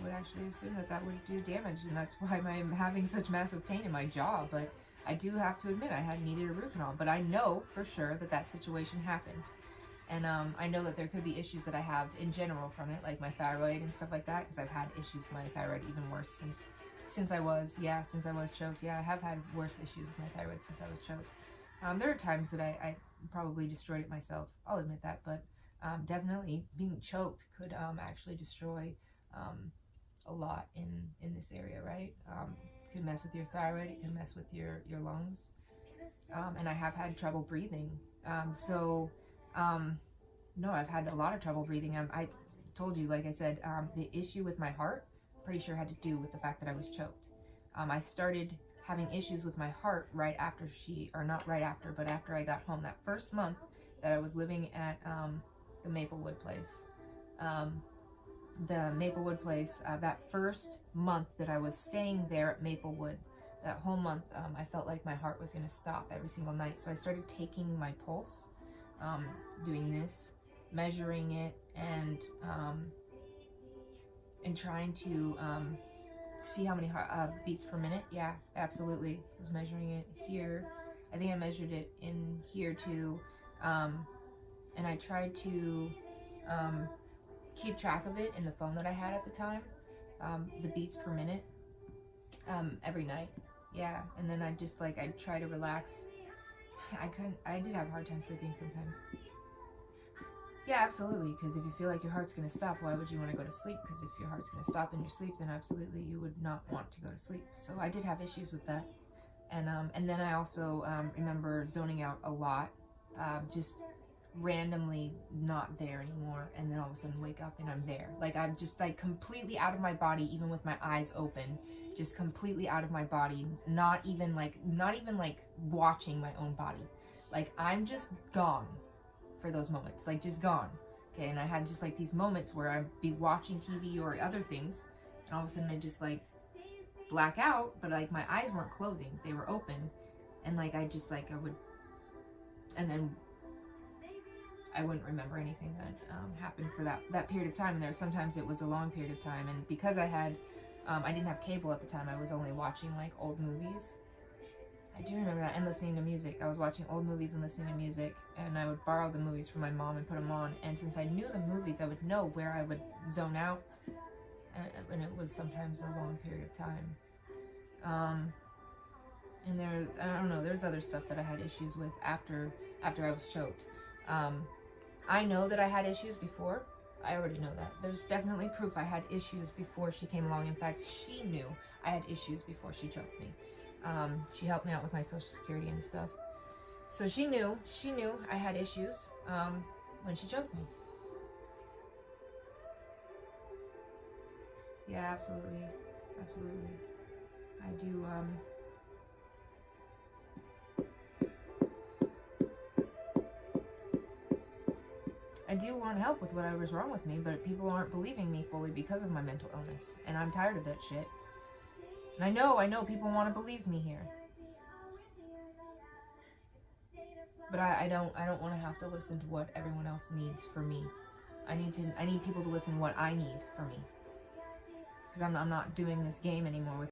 would actually assume that that would do damage, and that's why I'm having such massive pain in my jaw. But I do have to admit I had needed a root canal, but I know for sure that that situation happened. And I know that there could be issues that I have in general from it, like my thyroid and stuff like that, because I've had issues with my thyroid even worse since I was choked. Yeah, I have had worse issues with my thyroid since I was choked. There are times that I probably destroyed it myself, I'll admit that, but definitely being choked could actually destroy a lot in this area, right? It could mess with your thyroid, it can mess with your lungs, and I have had trouble breathing. No, I've had a lot of trouble breathing. I told you, like I said, the issue with my heart, pretty sure had to do with the fact that I was choked. I started having issues with my heart right after not right after, but after I got home. That first month that I was living at the Maplewood place. That first month that I was staying there at Maplewood, that whole month, I felt like my heart was going to stop every single night. So I started taking my pulse, doing this, measuring it, and trying to see how many beats per minute. Yeah, absolutely. I was measuring it here. I think I measured it in here too. And I tried to keep track of it in the phone that I had at the time, the beats per minute, every night. Yeah, and then I try to relax. I did have a hard time sleeping sometimes. Yeah, absolutely, because if you feel like your heart's going to stop, why would you want to go to sleep? Because if your heart's going to stop in your sleep, then absolutely you would not want to go to sleep. So I did have issues with that. And then I also remember zoning out a lot, just randomly not there anymore, and then all of a sudden wake up and I'm there. Like I'm just like completely out of my body, even with my eyes open, just completely out of my body, not even like watching my own body. Like I'm just gone for those moments, like just gone. Okay, and I had just like these moments where I'd be watching TV or other things, and all of a sudden I just like black out, but like my eyes weren't closing, they were open, and like I just like and then I wouldn't remember anything that happened for that period of time. And sometimes it was a long period of time, and because I didn't have cable at the time, I was only watching like old movies. I do remember that, and listening to music. I was watching old movies and listening to music, and I would borrow the movies from my mom and put them on, and since I knew the movies, I would know where I would zone out, and it was sometimes a long period of time. And I don't know, there's other stuff that I had issues with after I was choked. I know that I had issues before. I already know that. There's definitely proof I had issues before she came along. In fact, she knew I had issues before she choked me. She helped me out with my Social Security and stuff. So she knew I had issues when she choked me. Yeah, absolutely. Absolutely. I do want help with whatever's wrong with me, but people aren't believing me fully because of my mental illness, and I'm tired of that shit. And I know people want to believe me here. But I don't want to have to listen to what everyone else needs for me. I need people to listen to what I need for me. Because I'm not doing this game anymore with